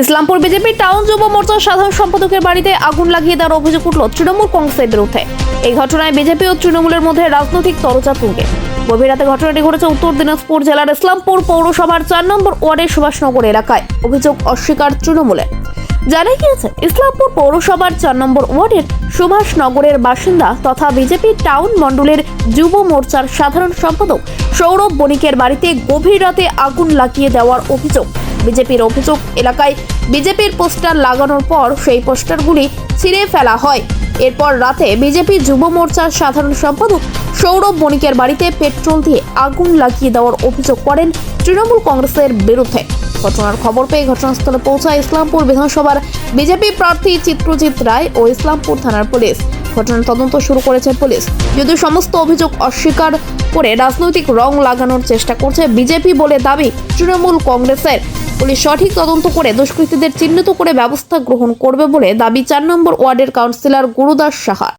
Islampur BJP town যুব মোর্চার সাধারণ সম্পাদকের বাড়িতে আগুন লাগিয়ে দেওয়ার অভিযোগ উঠল তৃণমূল কংগ্রেসের বিরুদ্ধে। এই ঘটনায় বিজেপি ও তৃণমূলের মধ্যে রাজনৈতিক তরজা তুঙ্গে। গভীর রাতে ঘটনাটি ঘটেছে উত্তর দিনাজপুর জেলার ইসলামপুর পৌরসভার 4 নম্বর ওয়ার্ডের সুভাষনগর এলাকায়। অভিযোগ অস্বীকার তৃণমূলের। জানা গিয়েছে, ইসলামপুর পৌরসভার 4 নম্বর ওয়ার্ডের সুভাষনগরের বাসিন্দা তথা বিজেপি টাউন মণ্ডলের যুব মোর্চার সাধারণ সম্পাদক সৌরভ বণিকের বাড়িতে গভীর রাতে আগুন লাগিয়ে দেওয়ার অভিযোগ। বিজেপির অভিযোগ, এলাকায় বিজেপির পোস্টার লাগানোর পর সেই পোস্টারগুলি ছিঁড়ে ফেলা হয়। এরপর রাতে বিজেপি যুব মোর্চার সাধারণ সম্পাদক সৌরভ বণিকের বাড়িতে পেট্রোল দিয়ে আগুন লাগিয়ে দেওয়ার অভিযোগ করেন তৃণমূল কংগ্রেসের বিরুদ্ধে। ঘটনার খবর পেয়ে ঘটনাস্থলে পৌঁছায় ইসলামপুর বিধানসভার বিজেপি প্রার্থী চিত্রজিৎ রায় ও ইসলামপুর থানার পুলিশ। ঘটনার তদন্ত শুরু করেছে পুলিশ। যদিও সমস্ত অভিযোগ অস্বীকার করে রাজনৈতিক রং লাগানোর চেষ্টা করছে বিজেপি বলে দাবি তৃণমূল কংগ্রেসের। পুলিশ সঠিক তদন্ত করে দুষ্কৃতীদের চিহ্নিত করে ব্যবস্থা গ্রহণ করবে বলে দাবি 4 নম্বর ওয়ার্ডের কাউন্সিলর গুরুদাস সাহা।